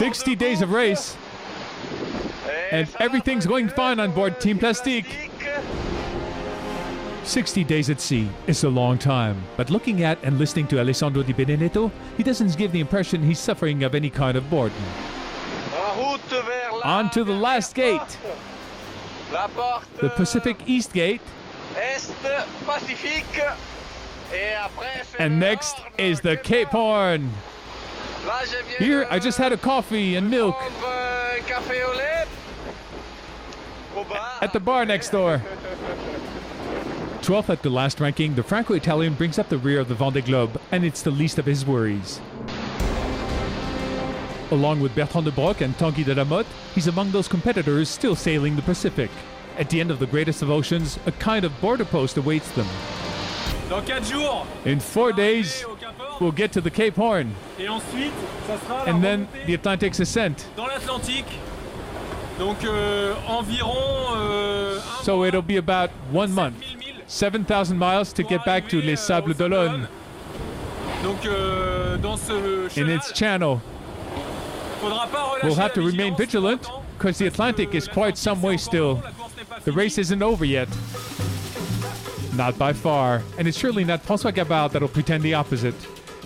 60 days of race. And everything's going fine on board Team Plastique. 60 days at sea is a long time, but looking at and listening to Alessandro Di Benedetto, he doesn't give the impression he's suffering of any kind of boredom. On to the last gate. The Pacific East Gate. And next is the Cape Horn. Here, I just had a coffee and milk at the bar next door. 12th at the last ranking, the Franco-Italian brings up the rear of the Vendee Globe, and it's the least of his worries. Along with Bertrand de Broc and Tanguy de la Motte, he's among those competitors still sailing the Pacific. At the end of the greatest of oceans, a kind of border post awaits them. In 4 days, we'll get to the Cape Horn. And then the Atlantic's ascent. So it'll be about 1 month. 7,000 miles to get back to Les Sables d'Olonne. In its channel. We'll have to remain vigilant, because the Atlantic is quite some way still. The race isn't over yet. Not by far, and it's surely not François Gabard that'll pretend the opposite.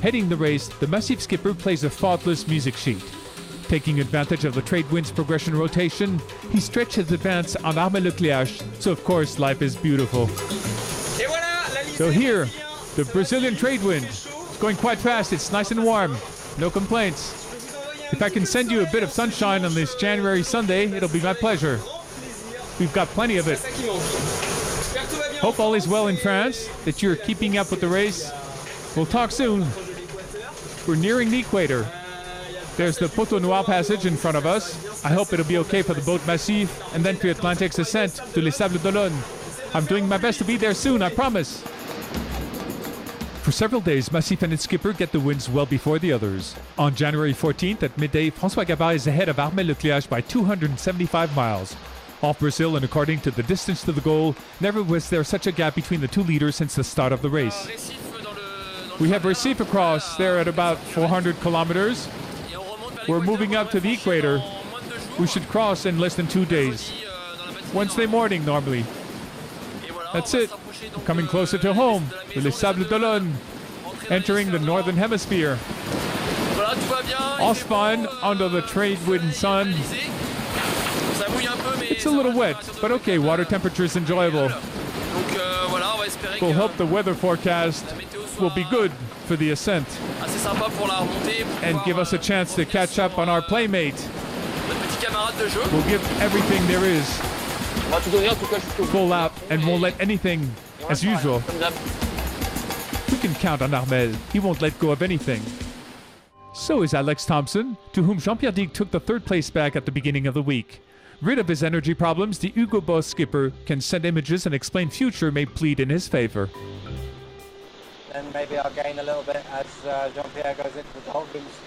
Heading the race, the Macif skipper plays a faultless music sheet. Taking advantage of the trade wind's progression rotation, he stretched his advance on Armel-Lecléache, so of course life is beautiful. So here, the Brazilian trade wind. It's going quite fast, it's nice and warm, no complaints. If I can send you a bit of sunshine on this January Sunday, it'll be my pleasure. We've got plenty of it. Hope all is well in France, that you're keeping up with the race. We'll talk soon. We're nearing the equator. There's the Poteau Noir passage in front of us. I hope it'll be okay for the boat Macif, and then for Atlantic's ascent to Les Sables d'Olonne. I'm doing my best to be there soon, I promise. For several days, Macif and its skipper get the winds well before the others. On January 14th at midday, François Gabard is ahead of Armel-Lecléache by 275 miles. Off Brazil, and according to the distance to the goal, never was there such a gap between the two leaders since the start of the race. We have Recife across there at about 400 kilometers. We're moving up to the equator. We should cross in less than 2 days. Wednesday morning, normally. That's it. We're coming closer to home, with Les Sables d'Olonne, entering the northern hemisphere. All's fine under the trade wind sun. It's a little wet, but okay, water temperature is enjoyable. We'll hope the weather forecast will be good for the ascent and give us a chance to catch up on our playmate. We'll give everything there is. Full out and won't let anything, as usual. We can count on Armel. He won't let go of anything. So is Alex Thompson, to whom Jean-Pierre Digue took the third place back at the beginning of the week. Rid of his energy problems, the Hugo Boss skipper can send images and explain future may plead in his favor. Then maybe I'll gain a little bit as Jean-Pierre goes into the doldrums.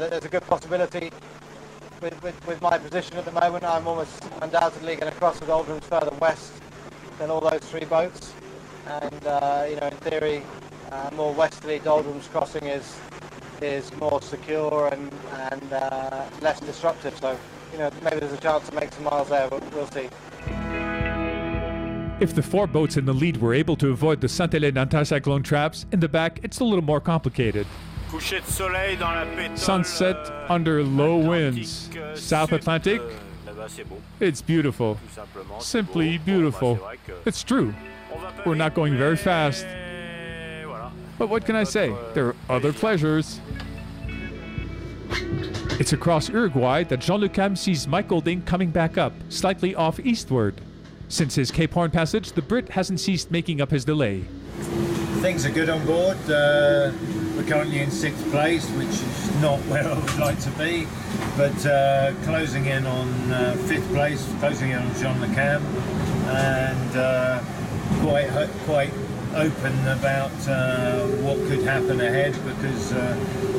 There's a good possibility with my position at the moment. I'm almost undoubtedly going to cross the doldrums further west than all those three boats. And in theory, more westerly doldrums crossing is more secure and less disruptive. So, maybe there's a chance to make some miles there, but we'll see. If the four boats in the lead were able to avoid the Sainte-Hélène anticyclone traps, in the back it's a little more complicated. Sunset under low winds. South Atlantic, it's beautiful. Simply beautiful. It's true. We're not going very fast. But what can I say? There are other pleasures. It's across Uruguay that Jean-Luc Ham sees Mike Golding coming back up, slightly off eastward. Since his Cape Horn passage, the Brit hasn't ceased making up his delay. Things are good on board. We're currently in 6th place, which is not where I would like to be, but closing in on 5th place, closing in on Jean-Luc Ham, and quite open about what could happen ahead, because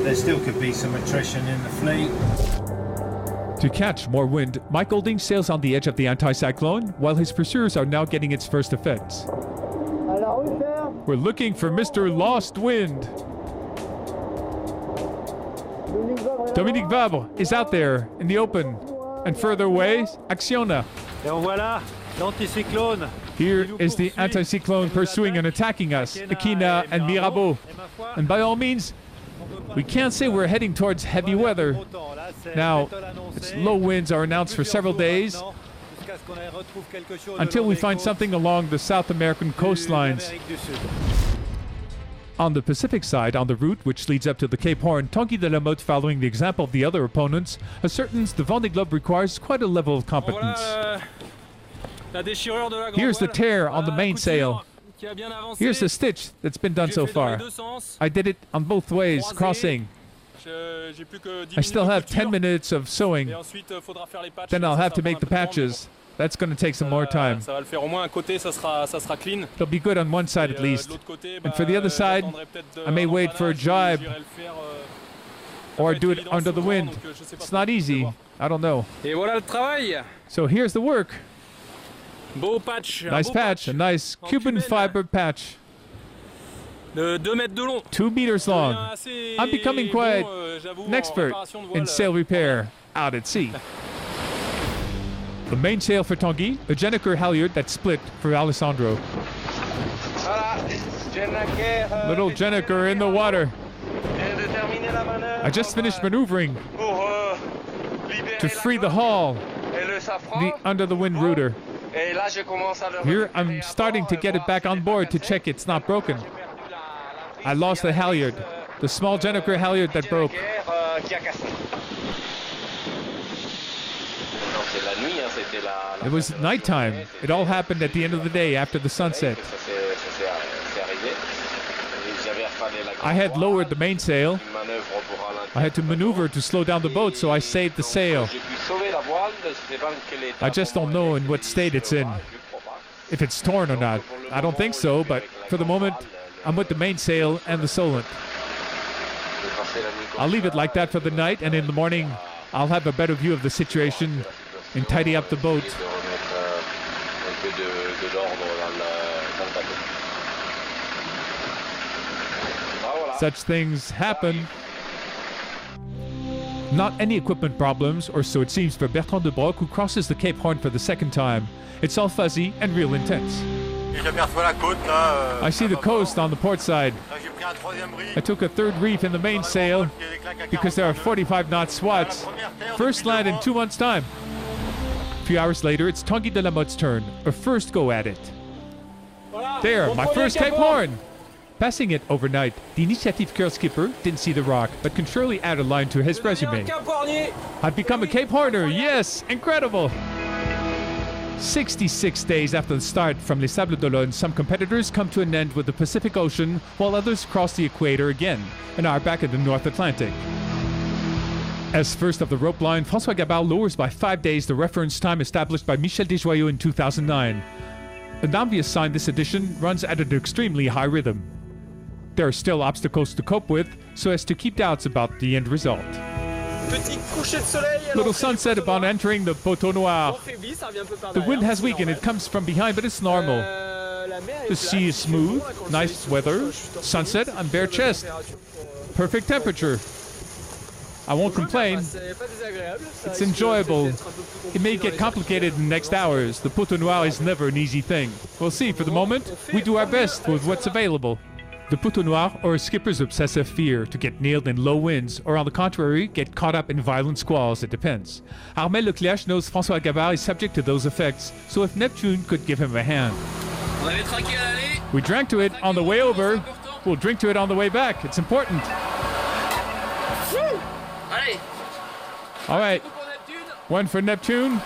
there still could be some attrition in the fleet. To catch more wind, Mike Golding sails on the edge of the anticyclone, while his pursuers are now getting its first effects. We're looking for Mr. Lost Wind. Dominique Vabre is out there in the open. And further away, Acciona. Et en voilà, l'anticyclone. Here is the anticyclone pursuing and attacking us, Equina and Mirabeau. And by all means, we can't say we're heading towards heavy weather. Now, its low winds are announced for several days until we find something along the South American coastlines. On the Pacific side, on the route which leads up to the Cape Horn, Tanguy de la Motte, following the example of the other opponents, ascertains the Vendee Globe requires quite a level of competence. Here's the tear on the mainsail. Here's the stitch that's been done so far. I did it on both ways, crossing. I still have 10 minutes of sewing. Then I'll have to make the patches. That's going to take some more time. It'll be good on one side at least. And for the other side, I may wait for a jibe. Or do it under the wind. It's not easy. I don't know. So here's the work. Nice patch, a nice Cuban fiber patch. 2 meters long. I'm becoming quite an expert in sail repair out at sea. The mainsail for Tanguy, a Jenneker halyard that split for Alessandro. Little Jenneker in the water. I just finished maneuvering to free the hull, under the wind rudder. Here I'm starting to get it back on board to check it's not broken. I lost the halyard, the small Jenneker halyard that broke. It was nighttime. It all happened at the end of the day after the sunset. I had lowered the mainsail. I had to maneuver to slow down the boat, so I saved the sail. I just don't know in what state it's in. If it's torn or not. I don't think so, but for the moment, I'm with the mainsail and the Solent. I'll leave it like that for the night, and in the morning, I'll have a better view of the situation and tidy up the boat. Such things happen. Not any equipment problems, or so it seems for Bertrand de Broc, who crosses the Cape Horn for the second time. It's all fuzzy and real intense. I see the coast on the port side. I took a third reef in the mainsail because there are 45-knot swats. First land in 2 months' time. A few hours later, it's Tanguy de la Motte's turn. A first go at it. There, my first Cape Horn! Passing it overnight, the Initiative Cœur skipper didn't see the rock, but can surely add a line to his resume. I've become a Cape Horner, yes! Incredible! 66 days after the start from Les Sables d'Olonne, some competitors come to an end with the Pacific Ocean, while others cross the equator again, and are back in the North Atlantic. As first of the rope line, François Gabard lowers by 5 days the reference time established by Michel Desjoyaux in 2009. An obvious sign this edition runs at an extremely high rhythm. There are still obstacles to cope with, so as to keep doubts about the end result. Little sunset upon entering the Poteau Noir. The wind has weakened, it comes from behind, but it's normal. The sea is smooth, nice weather, sunset on bare chest. Perfect temperature. I won't complain. It's enjoyable. It may get complicated in the next hours. The Poteau Noir is never an easy thing. We'll see. For the moment, we do our best with what's available. The Poteau Noir, or a skipper's obsessive fear to get nailed in low winds, or on the contrary, get caught up in violent squalls, it depends. Armel Leclerc knows François Gabard is subject to those effects, so if Neptune could give him a hand. We drank to it on the way over, we'll drink to it on the way back. It's important. All right, one for Neptune.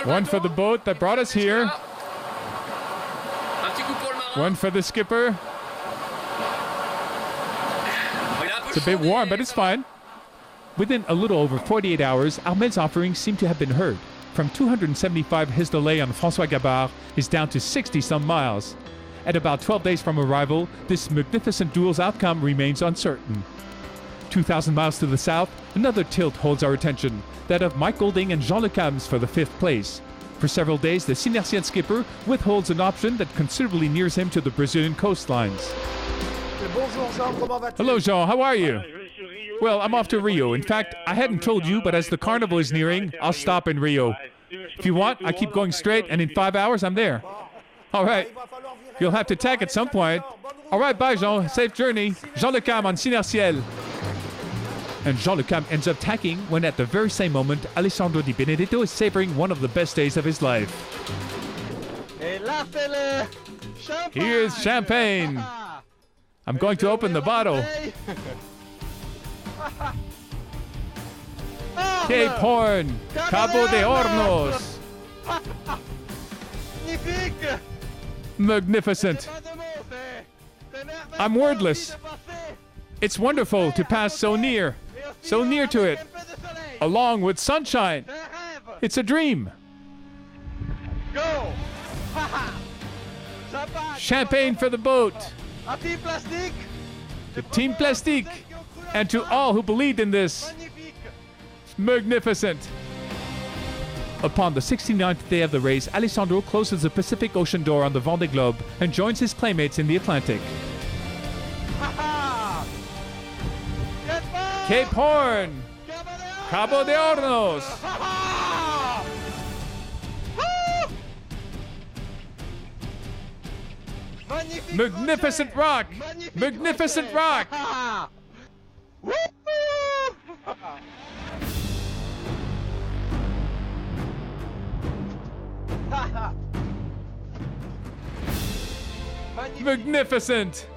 One for the boat that brought us here. One for the skipper. It's a bit warm, but it's fine. Within a little over 48 hours, Armel's offerings seem to have been heard. From 275 his delay on François Gabard is down to 60-some miles. At about 12 days from arrival, this magnificent duel's outcome remains uncertain. 2,000 miles to the south, another tilt holds our attention, that of Mike Golding and Jean Le Cams for the 5th place. For several days, the Sinertian skipper withholds an option that considerably nears him to the Brazilian coastlines. Hello, Jean. How are you? Well, I'm off to Rio. In fact, I hadn't told you, but as the carnival is nearing, I'll stop in Rio. If you want, I keep going straight, and in 5 hours, I'm there. All right. You'll have to tack at some point. All right, bye, Jean. Safe journey. Jean Le Cam on Sinerciel. And Jean Le Cam ends up tacking when at the very same moment, Alessandro Di Benedetto is savoring one of the best days of his life. Here's champagne. I'm going to open the bottle. Cape Horn, Cabo de Hornos. Magnificent. I'm wordless. It's wonderful to pass so near to it, along with sunshine. It's a dream. Go! Champagne for the boat. To Team Plastique, and to all who believed in this. Magnificent. Upon the 69th day of the race, Alessandro closes the Pacific Ocean door on the Vendee Globe and joins his playmates in the Atlantic. Cape Horn, Cabo de Hornos. Magnificent rock! Magnificent rock! Magnificent!